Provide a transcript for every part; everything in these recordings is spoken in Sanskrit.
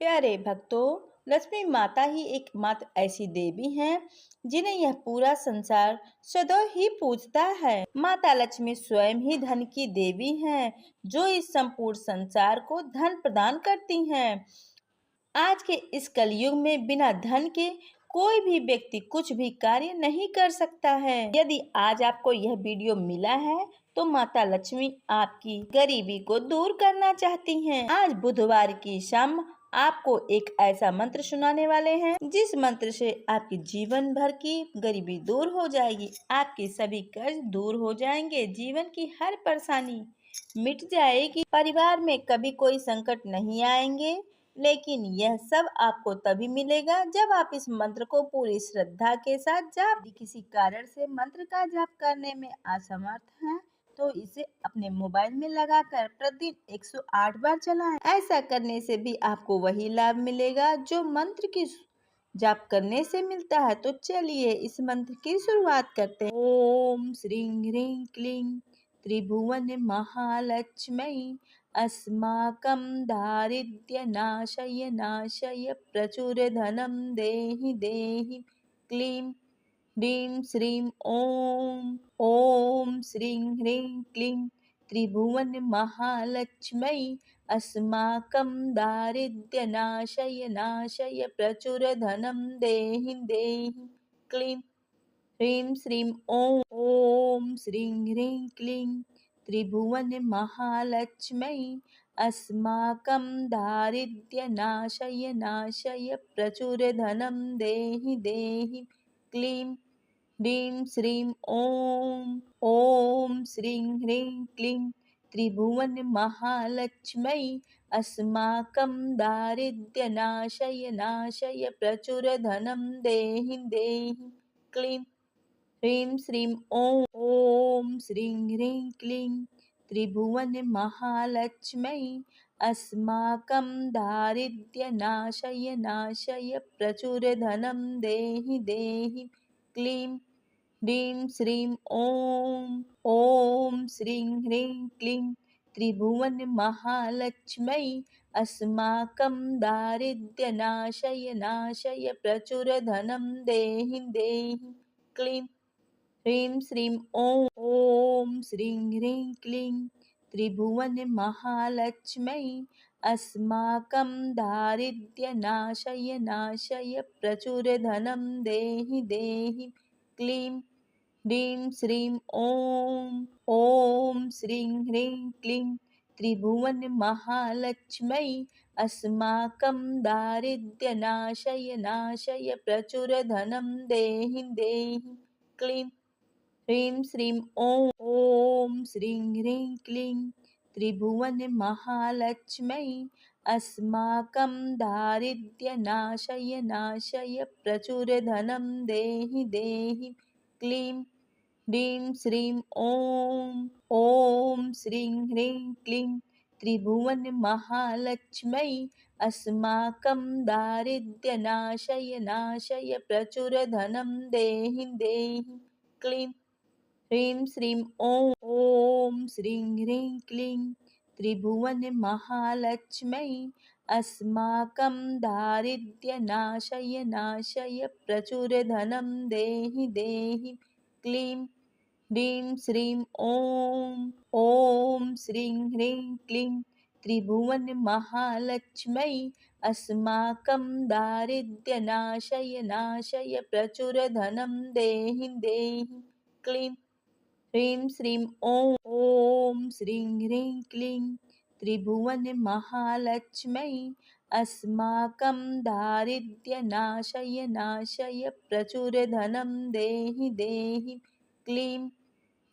प्यारे भक्तों, लक्ष्मी माता ही एकमात्र ऐसी देवी हैं जिन्हें यह पूरा संसार सदैव ही पूजता है। माता लक्ष्मी स्वयं ही धन की देवी हैं, जो इस संपूर्ण संसार को धन प्रदान करती हैं। आज के इस कलयुग में बिना धन के कोई भी व्यक्ति कुछ भी कार्य नहीं कर सकता है। यदि आज आपको यह वीडियो मिला है तो माता लक्ष्मी आपकी गरीबी को दूर करना चाहती हैं। आज बुधवार की शाम आपको एक ऐसा मंत्र सुनाने वाले हैं जिस मंत्र से आपकी जीवन भर की गरीबी दूर हो जाएगी, आपके सभी कर्ज दूर हो जाएंगे, जीवन की हर परेशानी मिट जाएगी, परिवार में कभी कोई संकट नहीं आएंगे। लेकिन यह सब आपको तभी मिलेगा जब आप इस मंत्र को पूरी श्रद्धा के साथ जाप। यदि किसी कारण से मंत्र का जाप करने में असमर्थ हैं, तो इसे अपने मोबाइल में लगाकर प्रतिदिन 108 बार चलाएं। ऐसा करने से भी आपको वही लाभ मिलेगा जो मंत्र की जाप करने से मिलता है। तो चलिए इस मंत्र की शुरुआत करते हैं। ओम श्रीं ह्रीं क्लीं त्रिभुवन महालक्ष्मी अस्माकं दारिद्र्यनाशय नाशय प्रचुरधनं देहि देहि क्लीं ह्रीं श्रीं ॐ ॐ श्रीं ह्रीं क्लीं त्रिभुवन महालक्ष्मी अस्माकं दारिद्र्यनाशय नाशय प्रचुरधनं देहि देहि क्लीं ह्रीं श्रीं ॐ ॐ श्रीं ह्रीं क्लीं त्रिभुवन महालक्ष्मी अस्माकं दारिद्र्यनाशय नाशय प्रचुरधनं देहि देहि क्लीं ह्रीं श्रीं ॐ ॐ श्रीं ह्रीं क्लीं त्रिभुवन महालक्ष्मी अस्माकं दारिद्र्यनाशय नाशय प्रचुरधनं देहि देहि क्लीं ह्रीं श्रीं ॐ ॐ श्रीं ह्रीं क्लीं त्रिभुवन महालक्ष्मी अस्माकं दारिद्र्यनाशय नाशय प्रचुरधनं देहि देहि क्लीं ह्रीं श्रीं ॐ ॐ श्रीं ह्रीं क्लीं त्रिभुवन महालक्ष्मी अस्माकं दारिद्र्यनाशय नाशय प्रचुरधनं देहि देहि क्लीं ह्रीं श्रीं ॐ ॐ श्रीं ह्रीं क्लीं त्रिभुवन महालक्ष्मी अस्माकं दारिद्र्यनाशय नाशय प्रचुरधनं देहि देहि क्लीं ह्रीं श्रीं ॐ ॐ श्रीं ह्रीं क्लीं त्रिभुवन महालक्ष्मी अस्माकं दारिद्र्यनाशय नाशय प्रचुरधनं देहि देहि क्लीं ह्रीं श्रीं ॐ ॐ श्रीं ह्रीं क्लीं त्रिभुवन महालक्ष्मी अस्माकं दारिद्र्यनाशय नाशय प्रचुरधनं देहि देहि क्लीं ह्रीं श्रीं ॐ ॐ श्रीं ह्रीं क्लीं त्रिभुवन महालक्ष्मी अस्माकं दारिद्र्यनाशय नाशय प्रचुरधनं देहि देहि क्लीं ह्रीं श्रीं ॐ ॐ श्रीं ह्रीं क्लीं त्रिभुवन महालक्ष्मी अस्माकं दारिद्र्यनाशय नाशय प्रचुरधनं देहि देहि क्लीं ह्रीं श्रीं ॐ ॐ श्रीं ह्रीं क्लीं त्रिभुवन महालक्ष्मी अस्माकं दारिद्र्यनाशय नाशय प्रचुरधनं देहि देहि क्लीं ह्रीं श्रीं ॐ ॐ श्रीं ह्रीं क्लीं त्रिभुवन महालक्ष्मी अस्माकं दारिद्र्यनाशय नाशय प्रचुरधनं देहि देहि क्लीं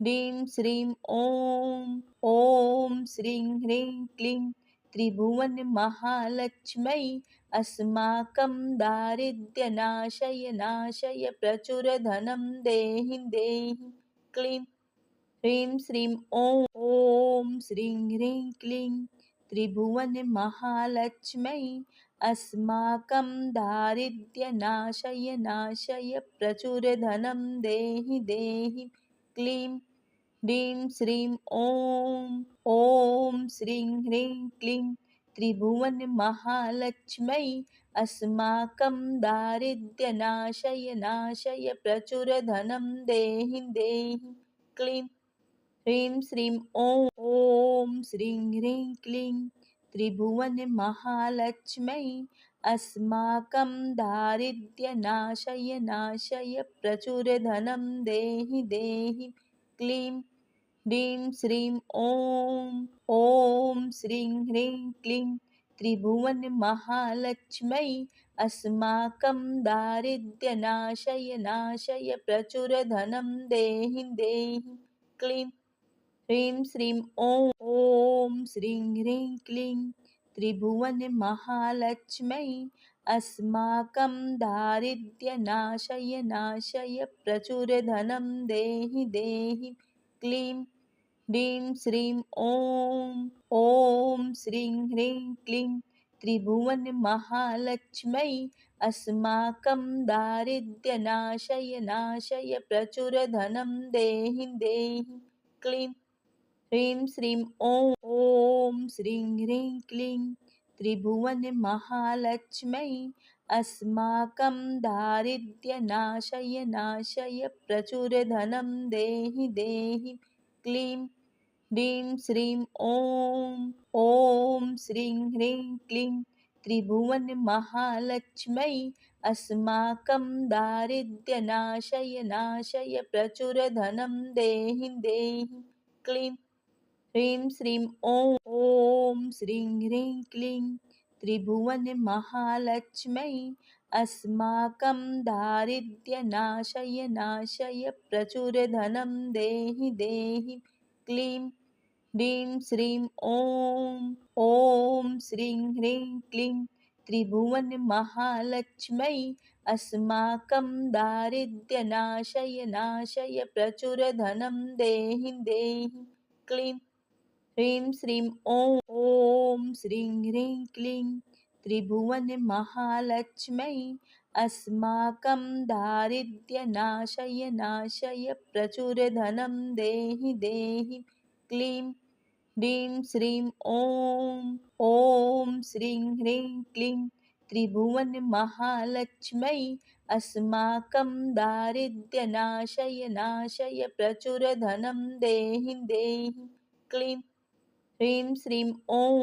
ह्रीं श्रीं ॐ ॐ श्रीं ह्रीं क्लीं त्रिभुवन महालक्ष्मी अस्माकं दारिद्र्यनाशय नाशय प्रचुरधनं देहि देहि क्लीं ह्रीं श्रीं ॐ ॐ श्रीं ह्रीं क्लीं त्रिभुवन महालक्ष्मी अस्माकं दारिद्र्यनाशय नाशय प्रचुरधनं देहि देहि क्लीं ह्रीं श्रीं ॐ ॐ श्रीं ह्रीं क्लीं त्रिभुवनमहालक्ष्म्यै अस्माकं दारिद्र्यनाशय नाशय प्रचुरधनं देहि देहि क्लीं ह्रीं श्रीं ॐ श्रीं ह्रीं क्लीं त्रिभुवनमहालक्ष्म्यै अस्माकं दारिद्र्यनाशय नाशय प्रचुरधनं देहि देहि क्लीं ह्रीं श्रीं ॐ श्रीं ह्रीं क्लीं त्रिभुवनमहालक्ष्म्यै अस्माकं दारिद्र्यनाशय नाशय प्रचुरधनं देहि देहि क्लीं ह्रीं श्रीं ॐ श्रीं ह्रीं क्लीं त्रिभुवनमहालक्ष्म्यै अस्माकं दारिद्र्यनाशय नाशय प्रचुरधनं देहि देहि क्लीं ह्रीं श्रीं ॐ श्रीं ह्रीं क्लीं त्रिभुवनमहालक्ष्म्यै अस्माकं दारिद्र्यनाशय नाशय प्रचुरधनं देहि देहि क्लीं ह्रीं श्रीं ॐ श्रीं ह्रीं क्लीं त्रिभुवनमहालक्ष्म्यै अस्माकं दारिद्र्यनाशय नाशय प्रचुरधनं देहि देहि क्लीं ह्रीं श्रीं ॐ श्रीं ह्रीं क्लीं त्रिभुवनमहालक्ष्म्यै अस्माकं दारिद्र्यनाशय नाशय प्रचुरधनं देहि देहि क्लीं ह्रीं श्रीं ॐ श्रीं ह्रीं क्लीं त्रिभुवनमहालक्ष्म्यै अस्माकं दारिद्र्यनाशय नाशय प्रचुरधनं देहि देहि क्लीं ह्रीं श्रीं ॐ श्रीं ह्रीं क्लीं त्रिभुवनमहालक्ष्म्यै अस्माकं दारिद्र्यनाशय नाशय प्रचुरधनं देहि देहि क्लीं ह्रीं श्रीं ॐ श्रीं ह्रीं क्लीं त्रिभुवनमहालक्ष्म्यै अस्माकं दारिद्र्यनाशय नाशय प्रचुरधनं देहि देहि क्लीं ह्रीं श्रीं ॐ श्रीं ह्रीं क्लीं त्रिभुवनमहालक्ष्म्यै अस्माकं दारिद्र्यनाशय नाशय प्रचुरधनं देहि देहि क्लीं ह्रीं श्रीं ॐ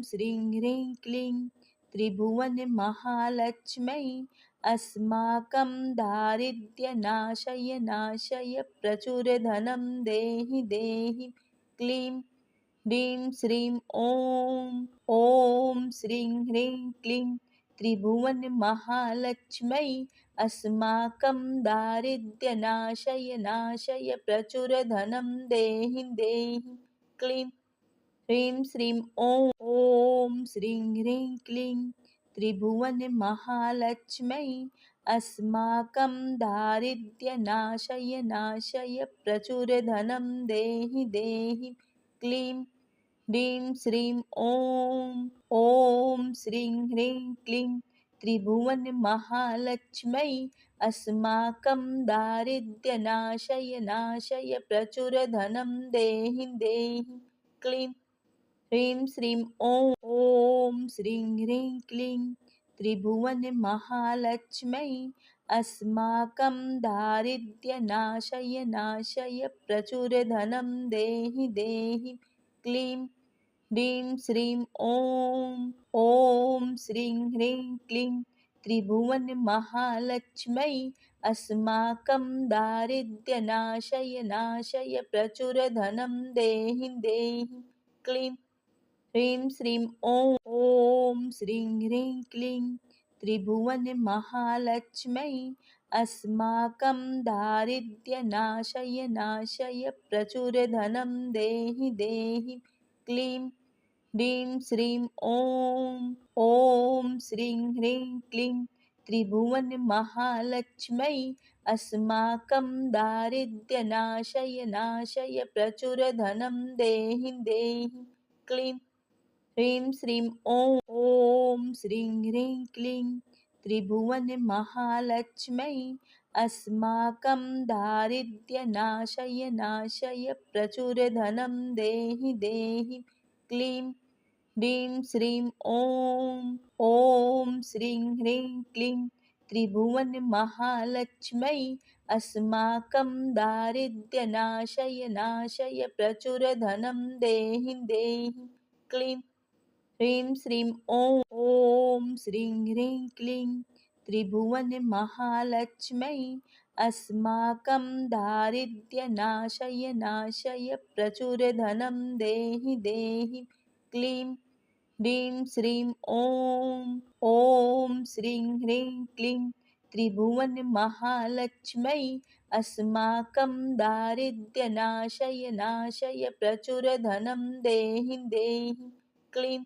श्रीं ह्रीं क्लीं त्रिभुवनमहालक्ष्म्यै अस्माकं दारिद्र्यनाशय नाशय प्रचुरधनं देहि देहि क्लीं ह्रीं श्रीं ॐ श्रीं ह्रीं क्लीं त्रिभुवनमहालक्ष्म्यै अस्माकं दारिद्र्यनाशय नाशय प्रचुरधनं देहि देहि क्लीं ह्रीं श्रीं ॐ श्रीं ह्रीं क्लीं त्रिभुवनमहालक्ष्म्यै अस्माकं दारिद्र्यनाशय नाशय प्रचुरधनं देहि देहि क्लीं ह्रीं श्रीं ॐ श्रीं ह्रीं क्लीं त्रिभुवनमहालक्ष्म्यै अस्माकं दारिद्र्यनाशय नाशय प्रचुरधनं देहि देहि क्लीं ह्रीं श्रीं ॐ श्रीं ह्रीं क्लीं त्रिभुवनमहालक्ष्म्यै अस्माकं दारिद्र्यनाशय नाशय प्रचुरधनं देहि देहि क्लीं ह्रीं श्रीं ॐ श्रीं ह्रीं क्लीं त्रिभुवनमहालक्ष्म्यै अस्माकं दारिद्र्यनाशय नाशय प्रचुरधनं देहि देहि क्लीं ह्रीं श्रीं ॐ श्रीं ह्रीं क्लीं त्रिभुवनमहालक्ष्म्यै अस्माकं दारिद्र्यनाशय नाशय प्रचुरधनं देहि देहि क्लीं ह्रीं श्रीं ॐ श्रीं ह्रीं क्लीं त्रिभुवनमहालक्ष्म्यै अस्माकं दारिद्र्यनाशय नाशय प्रचुरधनं देहि देहि क्लीं ह्रीं श्रीं ॐ श्रीं ह्रीं क्लीं त्रिभुवनमहालक्ष्म्यै अस्माकं दारिद्र्यनाशय नाशय प्रचुरधनं देहि देहि क्लीं ह्रीं श्रीं ॐ ॐ श्रीं ह्रीं क्लीं त्रिभुवनमहालक्ष्मै अस्माकं दारिद्र्यनाशय नाशय प्रचुर धनं देहि देहि क्लीं ह्रीं श्रीं ॐ श्रीं ह्रीं क्लीं त्रिभुवनमहालक्ष्मै अस्माकं दारिद्र्यनाशय नाशय प्रचुर धनं देहि देहि क्लीं ह्रीं श्रीं ॐ श्रीं ह्रीं क्लीं त्रिभुवनमहालक्ष्मै अस्माकं दारिद्र्यनाशय नाशय प्रचुर धनं देहि देहि क्लीं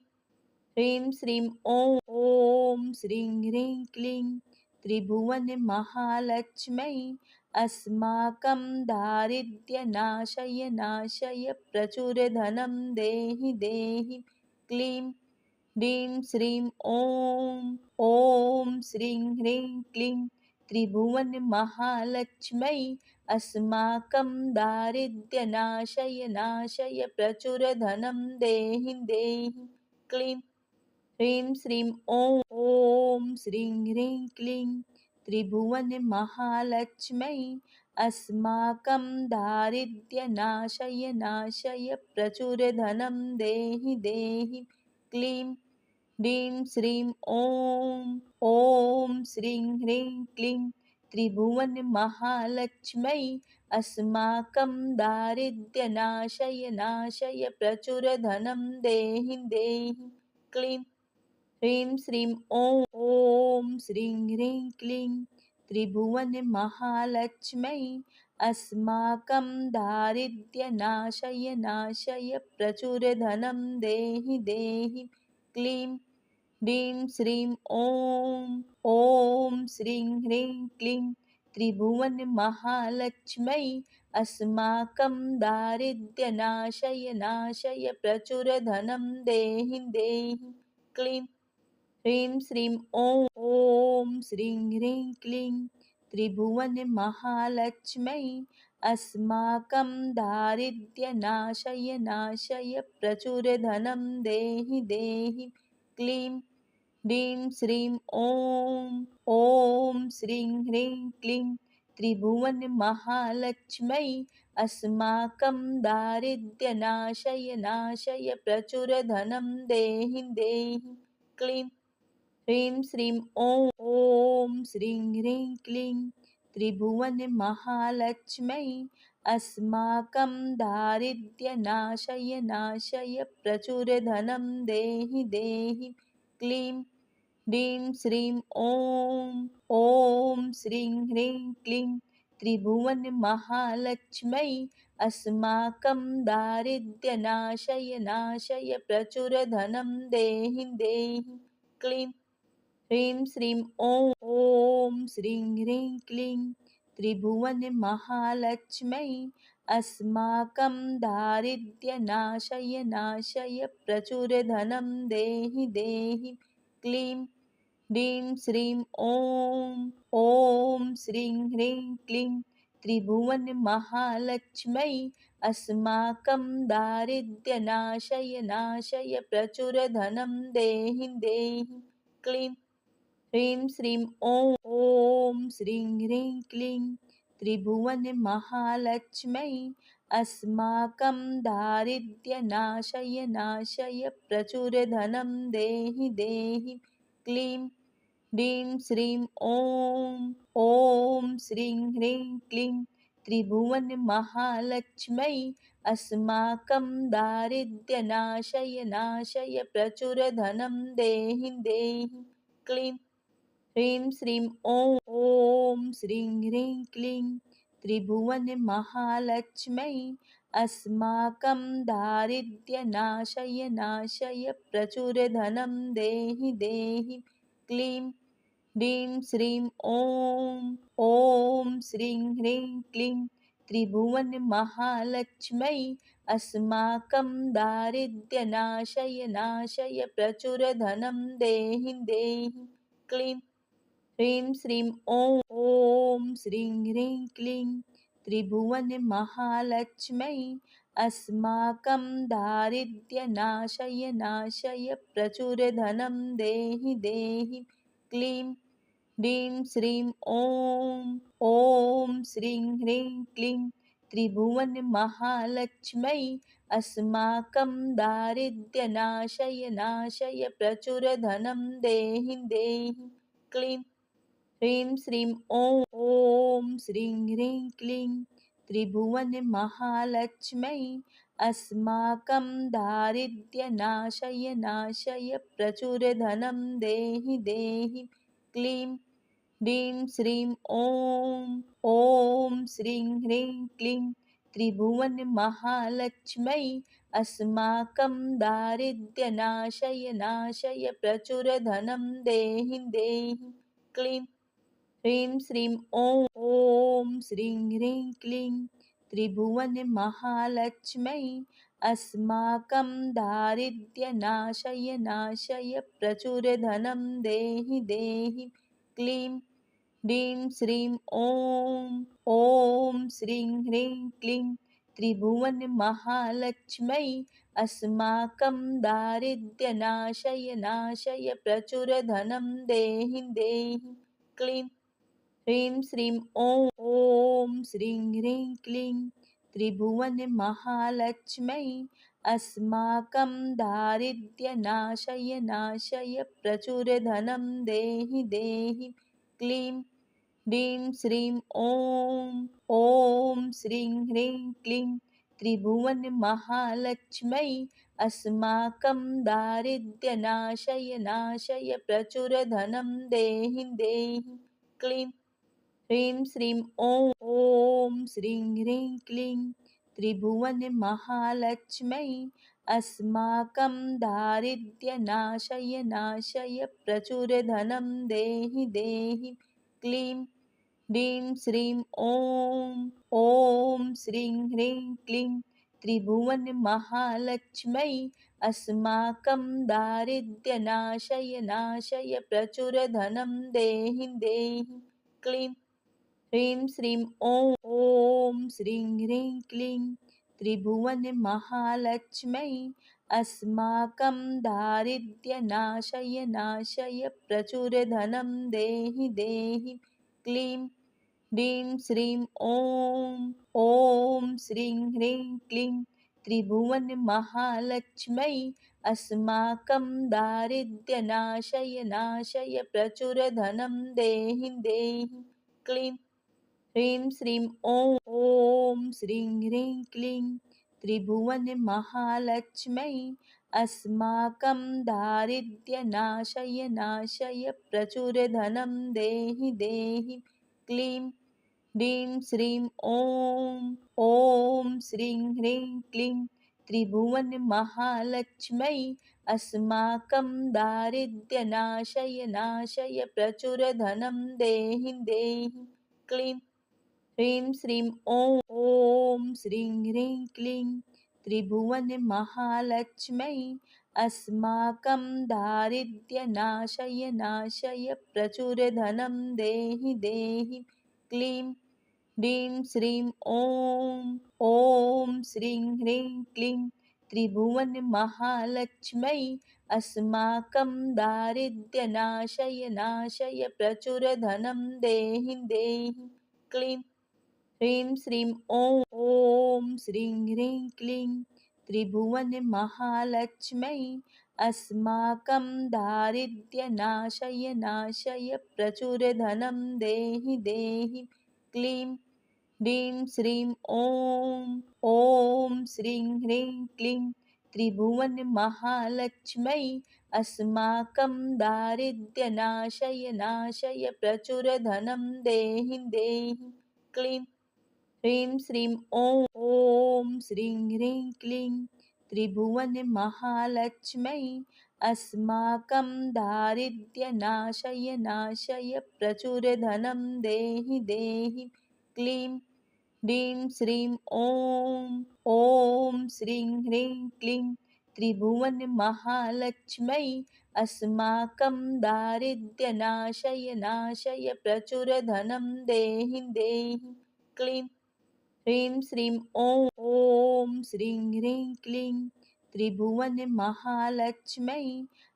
ह्रीं श्रीं ॐ श्रीं ह्रीं क्लीं त्रिभुवनमहालक्ष्मै अस्माकं दारिद्र्यनाशय नाशय प्रचुर धनं देहि देहि क्लीं ह्रीं श्रीं ॐ श्रीं ह्रीं क्लीं त्रिभुवनमहालक्ष्मै अस्माकं दारिद्र्यनाशय नाशय प्रचुर धनं देहि देहि क्लीं ह्रीं श्रीं ॐ श्रीं ह्रीं क्लीं त्रिभुवनमहालक्ष्मै अस्माकं दारिद्र्यनाशय नाशय प्रचुर धनं देहि देहि क्लीं ह्रीं श्रीं ॐ श्रीं ह्रीं क्लीं त्रिभुवनमहालक्ष्मै अस्माकं दारिद्र्यनाशय नाशय प्रचुर धनं देहि देहि क्लीं ह्रीं श्रीं ॐ श्रीं ह्रीं क्लीं त्रिभुवनमहालक्ष्मै अस्माकं दारिद्र्यनाशय नाशय प्रचुर धनं देहि देहि क्लीं ह्रीं श्रीं ॐ श्रीं ह्रीं क्लीं त्रिभुवनमहालक्ष्मै अस्माकं दारिद्र्यनाशय नाशय प्रचुर धनं देहि देहि क्लीं ह्रीं श्रीं ॐ श्रीं ह्रीं क्लीं त्रिभुवनमहालक्ष्मै अस्माकं दारिद्र्यनाशय नाशय प्रचुर धनं देहि देहि क्लीं ह्रीं श्रीं ॐ श्रीं ह्रीं क्लीं त्रिभुवनमहालक्ष्मै अस्माकं दारिद्र्यनाशय नाशय प्रचुर धनं देहि देहि क्लीं ह्रीं श्रीं ॐ श्रीं ह्रीं क्लीं त्रिभुवनमहालक्ष्मै अस्माकं दारिद्र्यनाशय नाशय प्रचुर धनं देहि देहि क्लीं ह्रीं श्रीं ॐ श्रीं ह्रीं क्लीं त्रिभुवनमहालक्ष्मै अस्माकं दारिद्र्यनाशय नाशय प्रचुर धनं देहि देहि क्लीं ह्रीं श्रीं ॐ श्रीं ह्रीं क्लीं त्रिभुवनमहालक्ष्मै अस्माकं दारिद्र्यनाशय नाशय प्रचुर धनं देहि देहि क्लीं ह्रीं श्रीं ॐ श्रीं ह्रीं क्लीं त्रिभुवनमहालक्ष्मै अस्माकं दारिद्र्यनाशय नाशय प्रचुर धनं देहि देहि क्लीं ह्रीं श्रीं ॐ श्रीं ह्रीं क्लीं त्रिभुवनमहालक्ष्मै अस्माकं दारिद्र्यनाशय नाशय प्रचुर धनं देहि देहि क्लीं ह्रीं श्रीं ॐ श्रीं ह्रीं क्लीं त्रिभुवनमहालक्ष्मै अस्माकं दारिद्र्यनाशय नाशय प्रचुर धनं देहि देहि क्लीं ह्रीं श्रीं ॐ श्रीं ह्रीं क्लीं त्रिभुवनमहालक्ष्मै अस्माकं दारिद्र्यनाशय नाशय प्रचुर धनं देहि देहि क्लीं ह्रीं श्रीं ॐ श्रीं ह्रीं क्लीं त्रिभुवनमहालक्ष्मै अस्माकं दारिद्र्यनाशय नाशय प्रचुर धनं देहि देहि क्लीं ह्रीं श्रीं ॐ श्रीं ह्रीं क्लीं त्रिभुवनमहालक्ष्मै अस्माकं दारिद्र्यनाशय नाशय प्रचुरधनं देहि देहि क्लीं ह्रीं श्रीं ॐ ॐ श्रीं ह्रीं क्लीं त्रिभुवनमहालक्ष्मै अस्माकं दारिद्र्यनाशय नाशय प्रचुरधनं देहि देहि क्लीं ह्रीं श्रीं ॐ श्रीं ह्रीं क्लीं त्रिभुवनमहालक्ष्मै अस्माकं दारिद्र्यनाशय नाशय प्रचुरधनं देहि देहि क्लीं ह्रीं श्रीं ॐ श्रीं ह्रीं क्लीं त्रिभुवनमहालक्ष्मै अस्माकं दारिद्र्यनाशय नाशय प्रचुरधनं देहि देहि क्लीं ह्रीं श्रीं ॐ श्रीं ह्रीं क्लीं त्रिभुवनमहालक्ष्मै अस्माकं दारिद्र्यनाशय नाशय प्रचुरधनं देहि देहि क्लीं ह्रीं श्रीं ॐ श्रीं ह्रीं क्लीं त्रिभुवनमहालक्ष्मै अस्माकं दारिद्र्यनाशय नाशय प्रचुरधनं देहि देहि क्लीं ह्रीं श्रीं ॐ श्रीं ह्रीं क्लीं त्रिभुवनमहालक्ष्मै अस्माकं दारिद्र्यनाशय नाशय प्रचुरधनं देहि देहि क्लीं ह्रीं श्रीं ॐ श्रीं ह्रीं क्लीं त्रिभुवनमहालक्ष्मै अस्माकं दारिद्र्यनाशय नाशय प्रचुरधनं देहि देहि क्लीं ह्रीं श्रीं ॐ श्रीं ह्रीं क्लीं त्रिभुवनमहालक्ष्मै अस्माकं दारिद्र्यनाशय नाशय प्रचुरधनं देहि देहि क्लीं ह्रीं श्रीं ॐ श्रीं ह्रीं क्लीं त्रिभुवनमहालक्ष्मै अस्माकं दारिद्र्यनाशय नाशय प्रचुरधनं देहि देहि क्लीं ह्रीं श्रीं ॐ श्रीं ह्रीं क्लीं त्रिभुवनमहालक्ष्मै अस्माकं दारिद्र्यनाशय नाशय प्रचुरधनं देहि देहि क्लीं ह्रीं श्रीं ॐ श्रीं ह्रीं क्लीं त्रिभुवनमहालक्ष्मै अस्माकं दारिद्र्यनाशय नाशय प्रचुरधनं देहि देहि क्लीं ह्रीं श्रीं ॐ श्रीं ह्रीं क्लीं त्रिभुवनमहालक्ष्मै अस्माकं दारिद्र्यनाशय नाशय प्रचुरधनं देहि देहि क्लीं ह्रीं श्रीं ॐ श्रीं ह्रीं क्लीं त्रिभुवनमहालक्ष्मै अस्माकं दारिद्र्यनाशय नाशय प्रचुरधनं देहि देहि क्लीं ह्रीं श्रीं ॐ श्रीं ह्रीं क्लीं त्रिभुवनमहालक्ष्मै अस्माकं दारिद्र्यनाशय नाशय प्रचुरधनं देहि देहि क्लीं ह्रीं श्रीं ॐ श्रीं ह्रीं क्लीं त्रिभुवनमहालक्ष्मै अस्माकं दारिद्र्यनाशय नाशय प्रचुरधनं देहि देहि क्लीं ह्रीं श्रीं ॐ श्रीं ह्रीं क्लीं त्रिभुवनमहालक्ष्मै अस्माकं दारिद्र्यनाशय नाशय प्रचुरधनं देहि देहि क्लीं ह्रीं श्रीं ॐ श्रीं ह्रीं क्लीं त्रिभुवनमहालक्ष्मै अस्माकं दारिद्र्यनाशय नाशय प्रचुरधनं देहि देहि क्लीं ह्रीं श्रीं ॐ श्रीं ह्रीं क्लीं त्रिभुवनमहालक्ष्मै अस्माकं दारिद्र्यनाशय नाशय प्रचुरधनं देहि देहि क्लीं ह्रीं श्रीं ॐ श्रीं ह्रीं क्लीं त्रिभुवनमहालक्ष्मै अस्माकं दारिद्र्यनाशय नाशय प्रचुरधनं देहि देहि क्लीं ह्रीं श्रीं ॐ ॐ श्रीं ह्रीं क्लीं त्रिभुवनमहालक्ष्मै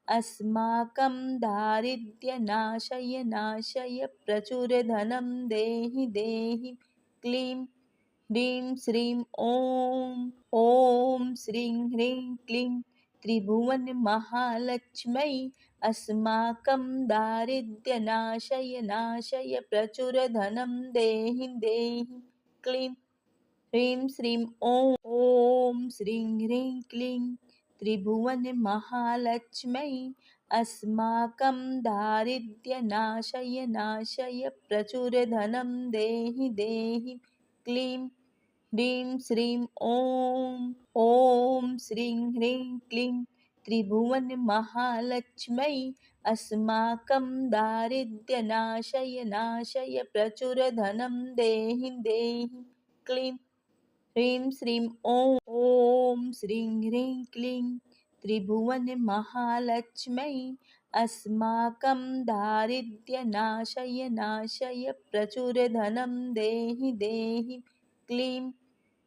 अस्माकं दारिद्र्यनाशय नाशय प्रचुरधनं देहि देहि क्लीं ह्रीं श्रीं ॐ ॐ श्रीं ह्रीं क्लीं त्रिभुवनमहालक्ष्मै अस्माकं दारिद्र्यनाशय नाशय प्रचुरधनं देहि देहि क्लीं ह्रीं श्रीं ॐ ॐ श्रीं ह्रीं क्लीं त्रिभुवनमहालक्ष्मै अस्माकं दारिद्र्यनाशय नाशय प्रचुरधनं देहि देहि क्लीं ह्रीं श्रीं ॐ ॐ श्रीं ह्रीं क्लीं त्रिभुवनमहालक्ष्मै अस्माकं दारिद्र्यनाशय नाशय प्रचुरधनं देहि देहि क्लीं ह्रीं श्रीं ॐ ॐ श्रीं ह्रीं क्लीं त्रिभुवनमहालक्ष्मै अस्माकं दारिद्र्यनाशय नाशय प्रचुरधनं देहि देहि क्लीं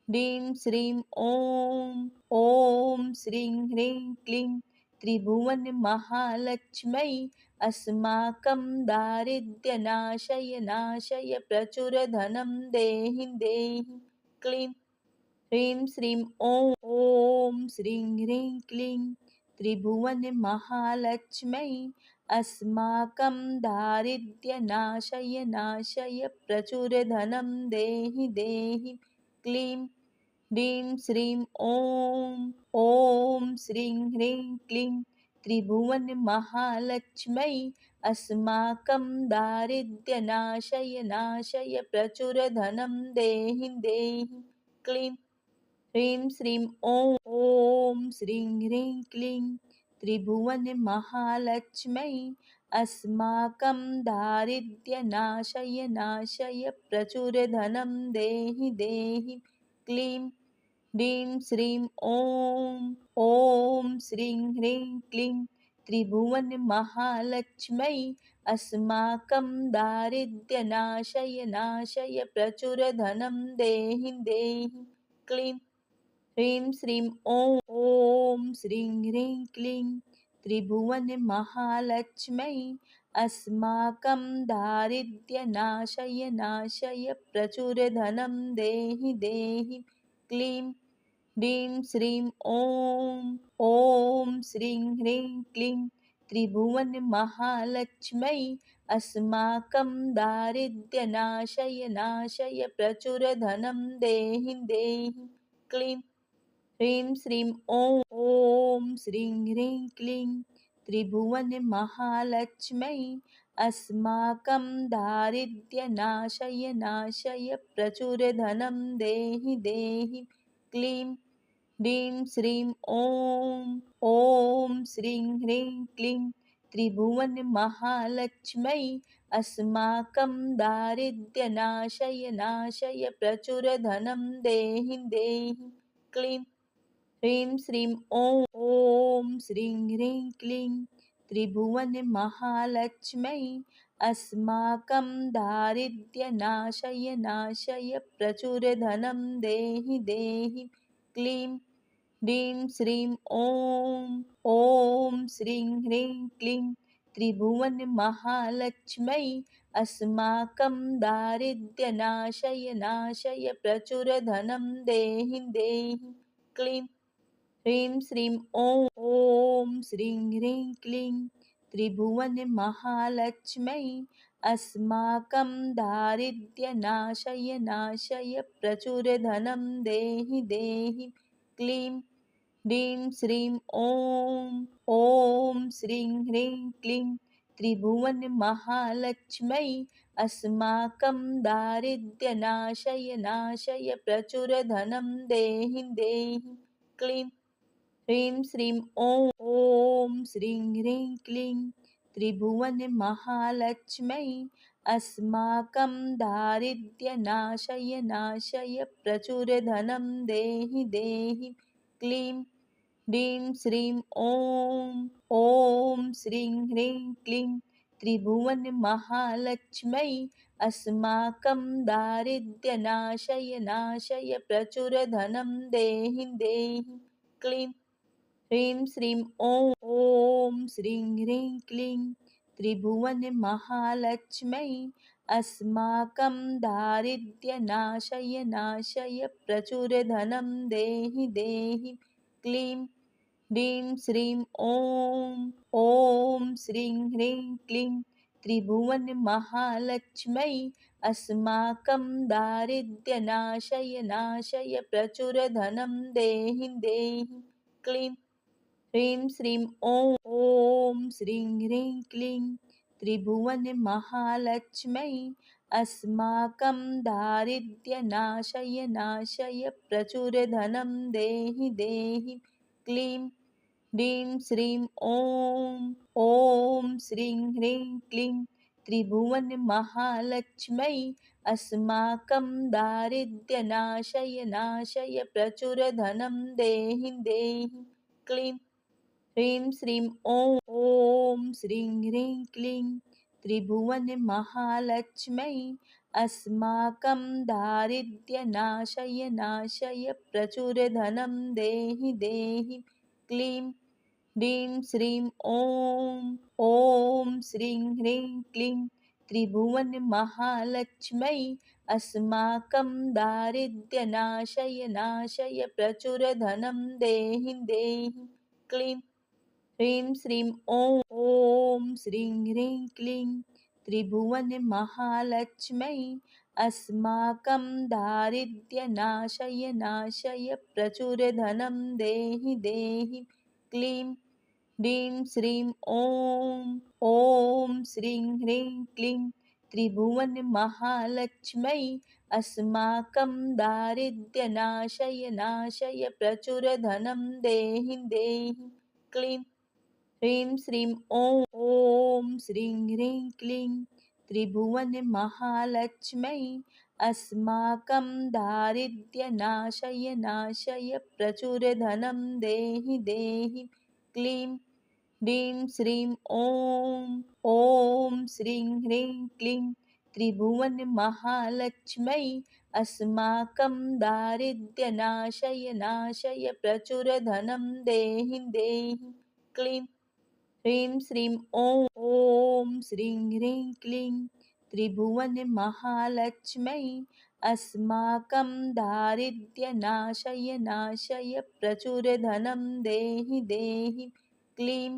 ह्रीं श्रीं ॐ ॐ श्रीं ह्रीं क्लीं त्रिभुवनमहालक्ष्मै अस्माकं दारिद्र्यनाशय नाशय प्रचुरधनं देहि देहि क्लीं ह्रीं श्रीं ॐ ॐ श्रीं ह्रीं क्लीं त्रिभुवनमहालक्ष्मै अस्माकं दारिद्र्यनाशय नाशय प्रचुरधनं देहि देहि क्लीं ह्रीं श्रीं ॐ ॐ श्रीं ह्रीं क्लीं त्रिभुवनमहालक्ष्मै अस्माकं दारिद्र्यनाशय नाशय प्रचुरधनं देहि देहि क्लीं ह्रीं श्रीं ॐ ॐ श्रीं ह्रीं क्लीं त्रिभुवनमहालक्ष्मै अस्माकं दारिद्र्यनाशय नाशय प्रचुरधनं देहि देहि क्लीं ह्रीं श्रीं ॐ ॐ श्रीं ह्रीं क्लीं त्रिभुवनमहालक्ष्मै अस्माकं दारिद्र्यनाशय नाशय प्रचुरधनं देहि देहि क्लीं ह्रीं श्रीं ॐ ॐ श्रीं ह्रीं क्लीं त्रिभुवनमहालक्ष्मै अस्माकं दारिद्र्यनाशय नाशय प्रचुरधनं देहि देहि क्लीं ह्रीं श्रीं ॐ ॐ श्रीं ह्रीं क्लीं त्रिभुवनमहालक्ष्मै अस्माकं दारिद्र्यनाशय नाशय प्रचुरधनं देहि देहि क्लीं ह्रीं श्रीं ॐ ॐ श्रीं ह्रीं क्लीं त्रिभुवनमहालक्ष्मै अस्माकं दारिद्र्यनाशय नाशय प्रचुरधनं देहि देहि क्लीं ह्रीं श्रीं ॐ ॐ श्रीं ह्रीं क्लीं त्रिभुवनमहालक्ष्मै अस्माकं दारिद्र्यनाशय नाशय प्रचुरधनं देहि देहि क्लीं ह्रीं श्रीं ॐ ॐ श्रीं ह्रीं क्लीं त्रिभुवनमहालक्ष्मै अस्माकं दारिद्र्यनाशय नाशय प्रचुरधनं देहि देहि क्लीं ह्रीं श्रीं ॐ ॐ श्रीं ह्रीं क्लीं त्रिभुवनमहालक्ष्मै अस्माकं दारिद्र्यनाशय नाशय प्रचुरधनं देहि देहि क्लीं ह्रीं श्रीं ॐ ॐ श्रीं ह्रीं क्लीं त्रिभुवनमहालक्ष्मै अस्माकं दारिद्र्यनाशय नाशय प्रचुरधनं देहि देहि क्लीं ह्रीं श्रीं ॐ ॐ श्रीं ह्रीं क्लीं त्रिभुवनमहालक्ष्मै अस्माकं दारिद्र्यनाशय नाशय प्रचुरधनं देहि देहि क्लीं ह्रीं श्रीं ॐ ॐ श्रीं ह्रीं क्लीं त्रिभुवनमहालक्ष्मै अस्माकं दारिद्र्यनाशय नाशय प्रचुरधनं देहि देहि क्लीं ह्रीं श्रीं ॐ ॐ श्रीं ह्रीं क्लीं त्रिभुवनमहालक्ष्मै अस्माकं दारिद्र्यनाशय नाशय प्रचुर धनं देहि देहि क्लीं ह्रीं श्रीं ॐ श्रीं ह्रीं क्लीं त्रिभुवनमहालक्ष्मै अस्माकं दारिद्र्यनाशय नाशय प्रचुर धनं देहि देहि क्लीं ह्रीं श्रीं ॐ श्रीं ह्रीं क्लीं त्रिभुवनमहालक्ष्मै अस्माकं दारिद्र्यनाशय नाशय प्रचुर धनं देहि देहि क्लीं ह्रीं श्रीं ॐ श्रीं ह्रीं क्लीं त्रिभुवनमहालक्ष्मै अस्माकं दारिद्र्यनाशय नाशय प्रचुर धनं देहि देहि क्लीं ह्रीं श्रीं ॐ श्रीं ह्रीं क्लीं त्रिभुवनमहालक्ष्मै अस्माकं दारिद्र्यनाशय नाशय प्रचुर धनं देहि देहि क्लीं ह्रीं श्रीं ॐ श्रीं ह्रीं क्लीं त्रिभुवनमहालक्ष्मै अस्माकं दारिद्र्यनाशय नाशय प्रचुर धनं देहि देहि क्लीं ह्रीं श्रीं ॐ श्रीं ह्रीं क्लीं त्रिभुवनमहालक्ष्मै अस्माकं दारिद्र्यनाशय नाशय प्रचुर धनं देहि देहि क्लीं ह्रीं श्रीं ॐ श्रीं ह्रीं क्लीं त्रिभुवनमहालक्ष्मै अस्माकं दारिद्र्यनाशय नाशय प्रचुर धनं देहि देहि क्लीं ह्रीं श्रीं ॐ श्रीं ह्रीं क्लीं त्रिभुवनमहालक्ष्मै अस्माकं दारिद्र्यनाशय नाशय प्रचुर धनं देहि देहि क्लीं ह्रीं श्रीं ॐ श्रीं ह्रीं क्लीं त्रिभुवनमहालक्ष्मै अस्माकं दारिद्र्यनाशय नाशय प्रचुर धनं देहि देहि क्लीं ह्रीं श्रीं ॐ श्रीं ह्रीं क्लीं त्रिभुवनमहालक्ष्मै अस्माकं दारिद्र्यनाशय नाशय प्रचुर धनं देहि देहि क्लीं ह्रीं श्रीं ॐ श्रीं ह्रीं क्लीं त्रिभुवनमहालक्ष्मै अस्माकं दारिद्र्यनाशय नाशय प्रचुर धनं देहि देहि क्लीं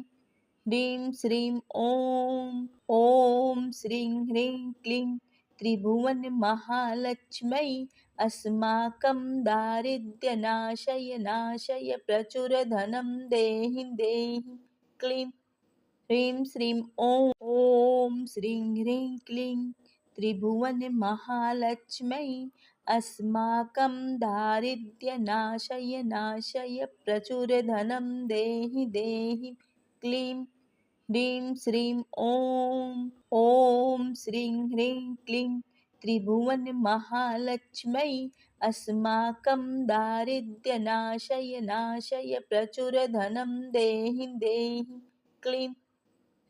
ह्रीं श्रीं ॐ श्रीं ह्रीं क्लीं त्रिभुवनमहालक्ष्मै अस्माकं दारिद्र्यनाशय नाशय प्रचुर धनं देहि देहि क्लीं ह्रीं श्रीं ॐ श्रीं ह्रीं क्लीं त्रिभुवनमहालक्ष्मै अस्माकं दारिद्र्यनाशय नाशय प्रचुर धनं देहि देहि क्लीं ह्रीं श्रीं ॐ श्रीं ह्रीं क्लीं त्रिभुवनमहालक्ष्मै अस्माकं दारिद्र्यनाशय नाशय प्रचुर धनं देहि देहि क्लीं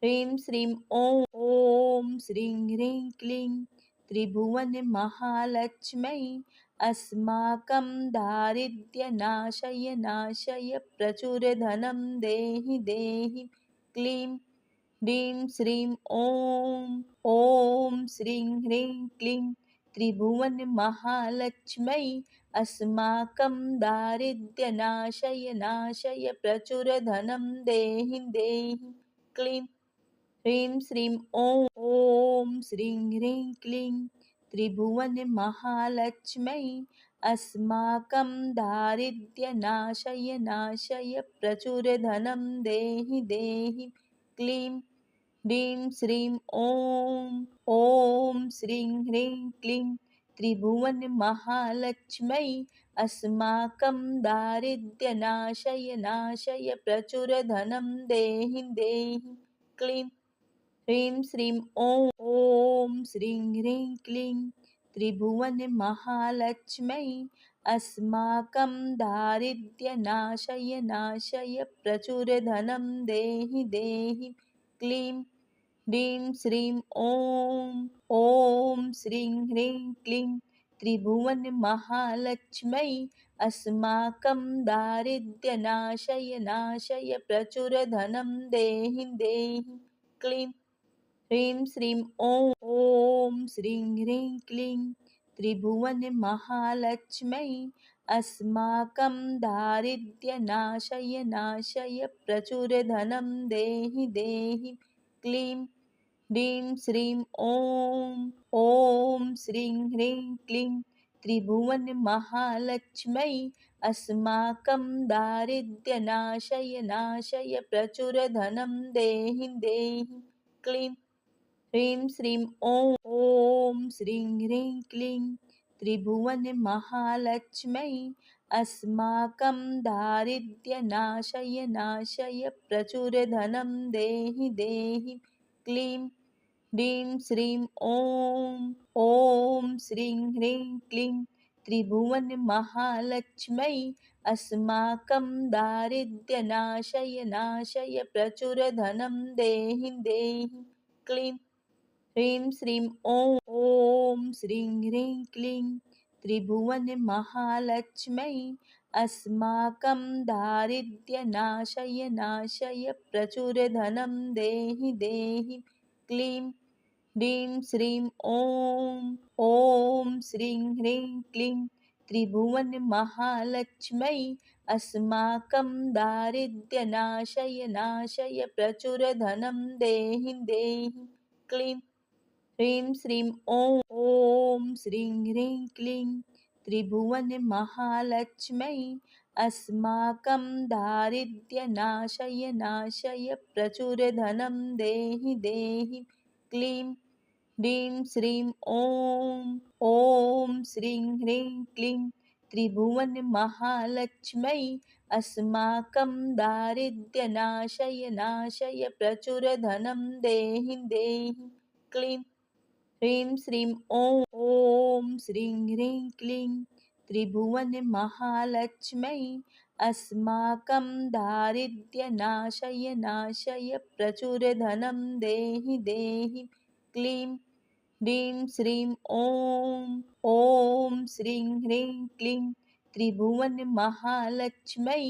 ह्रीं श्रीं ॐ श्रीं ह्रीं क्लीं त्रिभुवनमहालक्ष्मै अस्माकं दारिद्र्यनाशय नाशय प्रचुर धनं देहि देहि क्लीं ह्रीं श्रीं ॐ श्रीं ह्रीं क्लीं त्रिभुवनमहालक्ष्मै अस्माकं दारिद्र्यनाशय नाशय प्रचुर धनं देहि देहि क्लीं ह्रीं श्रीं ॐ श्रीं ह्रीं क्लीं त्रिभुवनमहालक्ष्मै अस्माकं दारिद्र्यनाशय नाशय प्रचुर धनं देहि देहि क्लीं ह्रीं श्रीं ॐ श्रीं ह्रीं क्लीं त्रिभुवनमहालक्ष्मै अस्माकं दारिद्र्यनाशय नाशय प्रचुर धनं देहि देहि क्लीं ह्रीं श्रीं ॐ श्रीं ह्रीं क्लीं त्रिभुवनमहालक्ष्मै अस्माकं दारिद्र्यनाशय नाशय प्रचुर धनं देहि देहि क्लीं ह्रीं श्रीं ॐ ॐ श्रीं ह्रीं क्लीं त्रिभुवनमहालक्ष्मै अस्माकं दारिद्र्यनाशय नाशय प्रचुर धनं देहि देहि क्लीं ह्रीं श्रीं ॐ श्रीं ह्रीं क्लीं त्रिभुवनमहालक्ष्मै अस्माकं दारिद्र्यनाशय नाशय प्रचुर धनं देहि देहि क्लीं ह्रीं श्रीं ॐ श्रीं ह्रीं क्लीं त्रिभुवनमहालक्ष्मै अस्माकं दारिद्र्यनाशय नाशय प्रचुर धनं देहि देहि क्लीं ह्रीं श्रीं ॐ श्रीं ह्रीं क्लीं त्रिभुवनमहालक्ष्मै अस्माकं दारिद्र्यनाशय नाशय प्रचुर धनं देहि देहि क्लीं ह्रीं श्रीं ॐ श्रीं ह्रीं क्लीं त्रिभुवनमहालक्ष्मै अस्माकं दारिद्र्यनाशय नाशय प्रचुर धनं देहि देहि क्लीं ह्रीं श्रीं ॐ श्रीं ह्रीं क्लीं त्रिभुवनमहालक्ष्मै अस्माकं दारिद्र्यनाशय नाशय प्रचुर धनं देहि देहि क्लीं ह्रीं श्रीं ॐ श्रीं ह्रीं क्लीं त्रिभुवनमहालक्ष्मै अस्माकं दारिद्र्यनाशय नाशय प्रचुर धनं देहि देहि क्लीं ह्रीं श्रीं ॐ श्रीं ह्रीं क्लीं त्रिभुवनमहालक्ष्मै अस्माकं दारिद्र्यनाशय नाशय प्रचुर धनं देहि देहि क्लीं ह्रीं श्रीं ॐ श्रीं ह्रीं क्लीं त्रिभुवनमहालक्ष्मै अस्माकं दारिद्र्यनाशय नाशय प्रचुर धनं देहि देहि क्लीं ह्रीं श्रीं ॐ श्रीं ह्रीं क्लीं त्रिभुवनमहालक्ष्मै अस्माकं दारिद्र्यनाशय नाशय प्रचुर धनं देहि देहि क्लीं ह्रीं श्रीं ॐ श्रीं ह्रीं क्लीं त्रिभुवनमहालक्ष्मै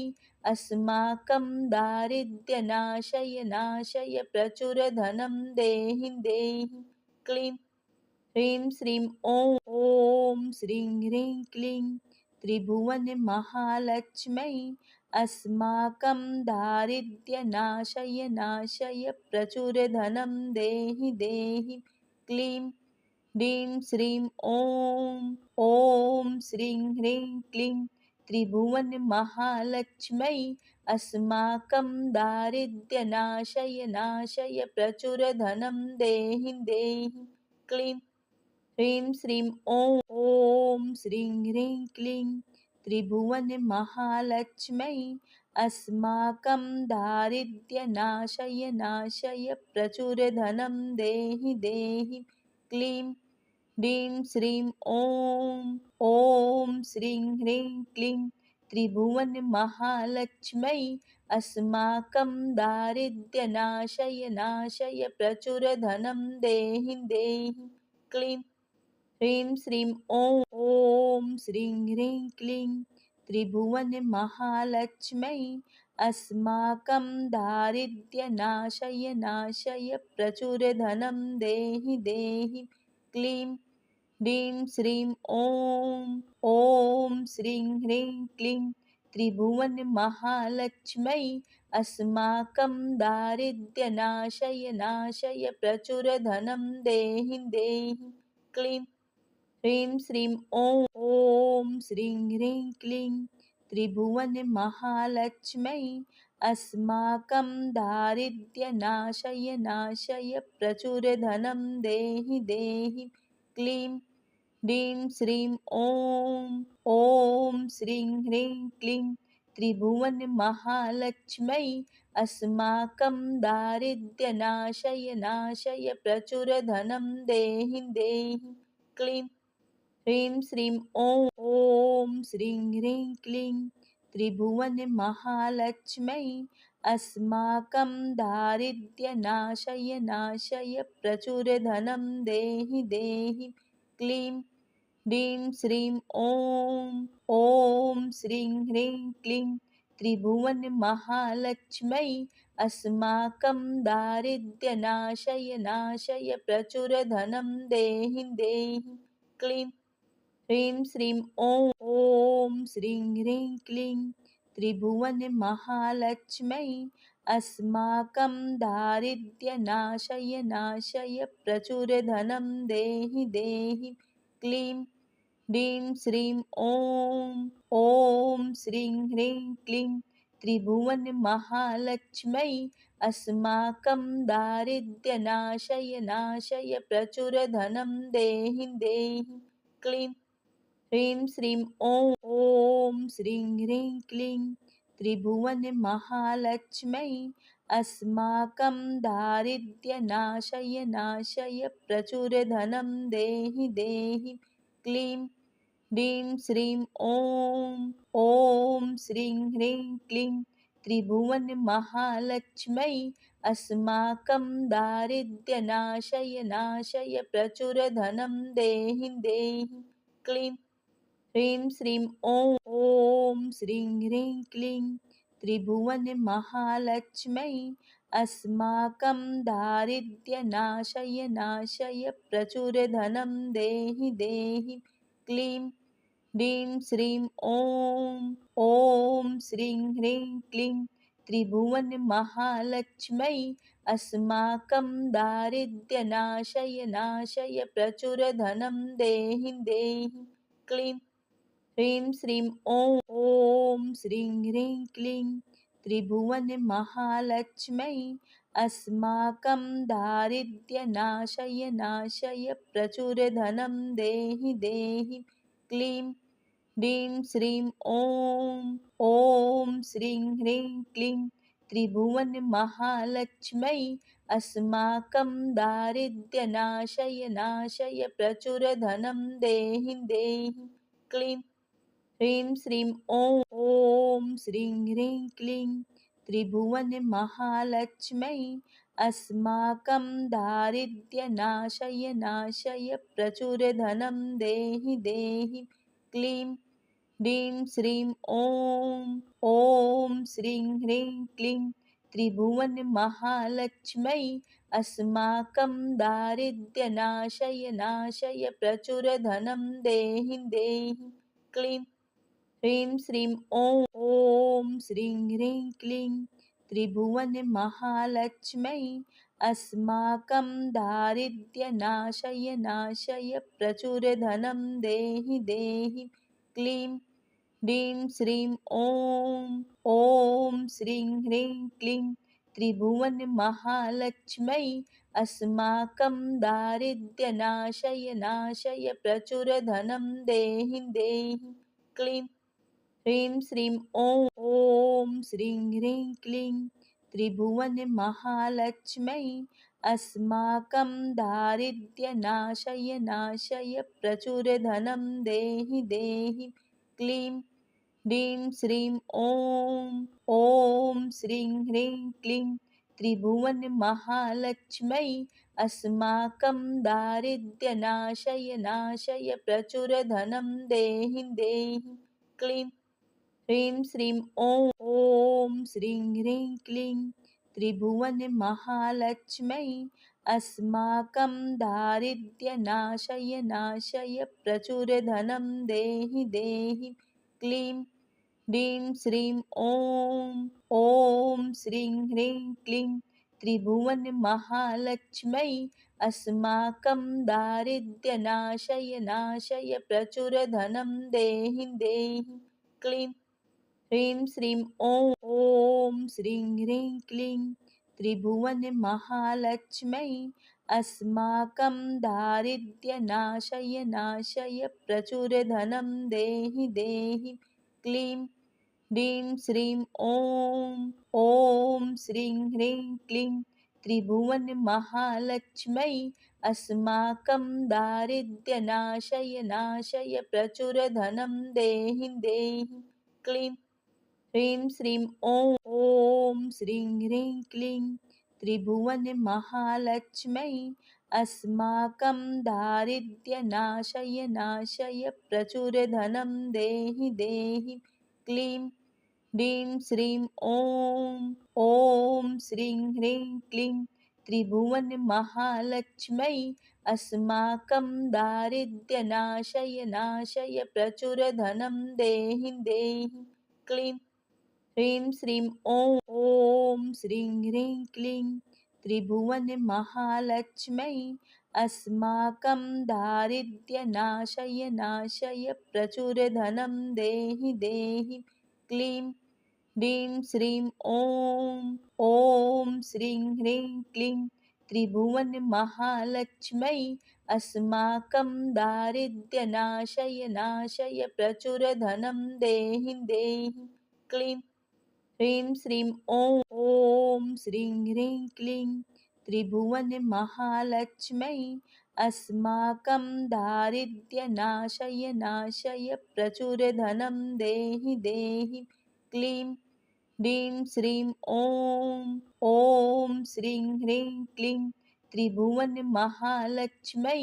अस्माकं दारिद्र्यनाशय नाशय प्रचुर धनं देहि देहि क्लीं ह्रीं श्रीं ॐ श्रीं ह्रीं क्लीं त्रिभुवनमहालक्ष्मै अस्माकं दारिद्र्यनाशय नाशय प्रचुर धनं देहि देहि क्लीं ह्रीं श्रीं ॐ श्रीं ह्रीं क्लीं त्रिभुवनमहालक्ष्मै अस्माकं दारिद्र्यनाशय नाशय प्रचुर धनं देहि देहि क्लीं ह्रीं श्रीं ॐ श्रीं ह्रीं क्लीं त्रिभुवनमहालक्ष्मै अस्माकं दारिद्र्यनाशय नाशय प्रचुर धनं देहि देहि क्लीं ह्रीं श्रीं ॐ श्रीं ह्रीं क्लीं त्रिभुवनमहालक्ष्मै अस्माकं दारिद्र्यनाशय नाशय प्रचुर धनं देहि देहि क्लीं ह्रीं श्रीं ॐ श्रीं ह्रीं क्लीं त्रिभुवनमहालक्ष्मै अस्माकं दारिद्र्यनाशय नाशय प्रचुर धनं देहि देहि क्लीं ह्रीं श्रीं ॐ श्रीं ह्रीं क्लीं त्रिभुवनमहालक्ष्मै अस्माकं दारिद्र्यनाशय नाशय प्रचुर धनं देहि देहि क्लीं ह्रीं श्रीं ॐ श्रीं ह्रीं क्लीं त्रिभुवनमहालक्ष्मै अस्माकं दारिद्र्यनाशय नाशय प्रचुर धनं देहि देहि क्लीं ह्रीं श्रीं ॐ श्रीं ह्रीं क्लीं त्रिभुवनमहालक्ष्मै अस्माकं दारिद्र्यनाशय नाशय प्रचुर धनं देहि देहि क्लीं ह्रीं श्रीं ॐ श्रीं ह्रीं क्लीं त्रिभुवनमहालक्ष्मै अस्माकं दारिद्र्यनाशय नाशय प्रचुरधनं देहि देहि क्लीं ह्रीं श्रीं ॐ ॐ श्रीं ह्रीं क्लीं त्रिभुवनमहालक्ष्मै अस्माकं दारिद्र्यनाशय नाशय प्रचुरधनं देहि देहि क्लीं ह्रीं श्रीं ॐ ॐ श्रीं ह्रीं क्लीं त्रिभुवनमहालक्ष्मै अस्माकं दारिद्र्यनाशय नाशय प्रचुरधनं देहि देहि क्लीं ह्रीं श्रीं ॐ ॐ श्रीं ह्रीं क्लीं त्रिभुवनमहालक्ष्मै अस्माकं दारिद्र्यनाशय नाशय प्रचुरधनं देहि देहि क्लीं ह्रीं श्रीं ॐ ॐ श्रीं ह्रीं क्लीं त्रिभुवनमहालक्ष्मै अस्माकं दारिद्र्यनाशय नाशय प्रचुरधनं देहि देहि क्लीं ह्रीं श्रीं ॐ ॐ श्रीं ह्रीं क्लीं त्रिभुवनमहालक्ष्मै अस्माकं दारिद्र्यनाशय नाशय प्रचुरधनं देहि देहि क्लीं ह्रीं श्रीं ॐ ॐ श्रीं ह्रीं क्लीं त्रिभुवनमहालक्ष्मै अस्माकं दारिद्र्यनाशय नाशय प्रचुरधनं देहि देहि क्लीं ह्रीं श्रीं ॐ ॐ श्रीं ह्रीं क्लीं त्रिभुवनमहालक्ष्मै अस्माकं दारिद्र्यनाशय नाशय प्रचुरधनं देहि देहि क्लीं ह्रीं श्रीं ॐ ॐ श्रीं ह्रीं क्लीं त्रिभुवनमहालक्ष्मै अस्माकं दारिद्र्यनाशय नाशय प्रचुरधनं देहि देहि क्लीं ह्रीं श्रीं ॐ ॐ श्रीं ह्रीं क्लीं त्रिभुवनमहालक्ष्मै अस्माकं दारिद्र्यनाशय नाशय प्रचुरधनं देहि देहि क्लीं ह्रीं श्रीं ॐ ॐ श्रीं ह्रीं क्लीं त्रिभुवनमहालक्ष्मै अस्माकं दारिद्र्यनाशय नाशय प्रचुरधनं देहि देहि क्लीं ह्रीं श्रीं ॐ ॐ श्रीं ह्रीं क्लीं त्रिभुवनमहालक्ष्मै अस्माकं दारिद्र्यनाशय नाशय प्रचुरधनं देहि देहि क्लीं ह्रीं श्रीं ॐ ॐ श्रीं ह्रीं क्लीं त्रिभुवनमहालक्ष्मै अस्माकं दारिद्र्यनाशय नाशय प्रचुरधनं देहि देहि क्लीं ह्रीं श्रीं ॐ ॐ श्रीं ह्रीं क्लीं त्रिभुवनमहालक्ष्मै अस्माकं दारिद्र्यनाशय नाशय प्रचुरधनं देहि देहि क्लीं ह्रीं श्रीं ॐ ॐ श्रीं ह्रीं क्लीं त्रिभुवनमहालक्ष्मै अस्माकं दारिद्र्यनाशय नाशय प्रचुरधनं देहि देहि क्लीं ह्रीं श्रीं ॐ ॐ श्रीं ह्रीं क्लीं त्रिभुवनमहालक्ष्मै अस्माकं दारिद्र्यनाशय नाशय प्रचुरधनं देहि देहि क्लीं ह्रीं श्रीं ॐ ॐ श्रीं ह्रीं क्लीं त्रिभुवनमहालक्ष्मै अस्माकं दारिद्र्यनाशय नाशय प्रचुरधनं देहि देहि क्लीं ह्रीं श्रीं ॐ ॐ श्रीं ह्रीं क्लीं त्रिभुवनमहालक्ष्मै अस्माकं दारिद्र्यनाशय नाशय प्रचुरधनं देहि देहि क्लीं ह्रीं श्रीं ॐ ॐ श्रीं ह्रीं क्लीं त्रिभुवनमहालक्ष्मै अस्माकं दारिद्र्यनाशय नाशय प्रचुरधनं देहि देहि क्लीं ह्रीं श्रीं ॐ ॐ श्रीं ह्रीं क्लीं त्रिभुवनमहालक्ष्मै अस्माकं दारिद्र्यनाशय नाशय प्रचुरधनं देहि देहि क्लीं ह्रीं श्रीं ॐ ॐ श्रीं ह्रीं क्लीं त्रिभुवनमहालक्ष्मै अस्माकं दारिद्र्यनाशय नाशय प्रचुरधनं देहि देहि क्लीं ह्रीं श्रीं ॐ ॐ श्रीं ह्रीं क्लीं त्रिभुवनमहालक्ष्मै अस्माकं दारिद्र्यनाशय नाशय प्रचुरधनं देहि देहि क्लीं ह्रीं श्रीं ॐ ॐ श्रीं ह्रीं क्लीं त्रिभुवनमहालक्ष्मै अस्माकं दारिद्र्यनाशय नाशय प्रचुरधनं देहि देहि क्लीं ह्रीं श्रीं ॐ ॐ श्रीं ह्रीं क्लीं त्रिभुवनमहालक्ष्मै अस्माकं दारिद्र्यनाशय नाशय प्रचुरधनं देहि देहि क्लीं ह्रीं श्रीं ॐ ॐ श्रीं ह्रीं क्लीं त्रिभुवनमहालक्ष्मै अस्माकं दारिद्र्यनाशय नाशय प्रचुरधनं देहि देहि क्लीं ह्रीं श्रीं ॐ ॐ श्रीं ह्रीं क्लीं त्रिभुवनमहालक्ष्मै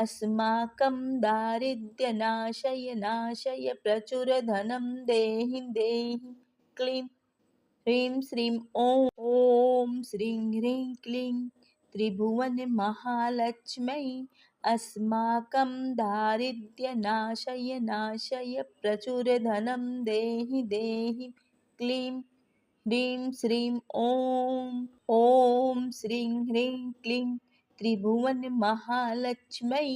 अस्माकं दारिद्र्यनाशय नाशय प्रचुरधनं देहि देहि क्लीं ह्रीं श्रीं ॐ ॐ श्रीं ह्रीं क्लीं त्रिभुवनमहालक्ष्मै अस्माकं दारिद्र्यनाशय नाशय प्रचुरधनं देहि देहि क्लीं ह्रीं श्रीं ॐ ॐ श्रीं ह्रीं क्लीं त्रिभुवनमहालक्ष्मै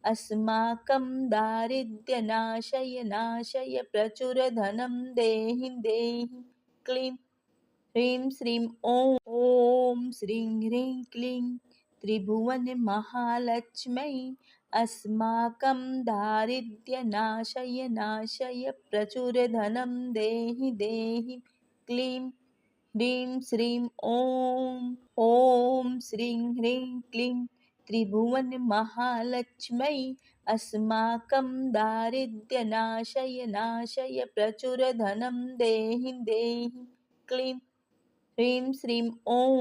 अस्माकं दारिद्र्यनाशय नाशय प्रचुरधनं देहि देहि क्लीं ह्रीं श्रीं ॐ ॐ श्रीं ह्रीं क्लीं त्रिभुवनमहालक्ष्मै अस्माकं दारिद्र्यनाशय नाशय प्रचुरधनं देहि देहि क्लीं ह्रीं श्रीं ॐ ॐ श्रीं ह्रीं क्लीं त्रिभुवनमहालक्ष्मै अस्माकं दारिद्र्यनाशय नाशय प्रचुरधनं देहि देहि क्लीं ह्रीं श्रीं ॐ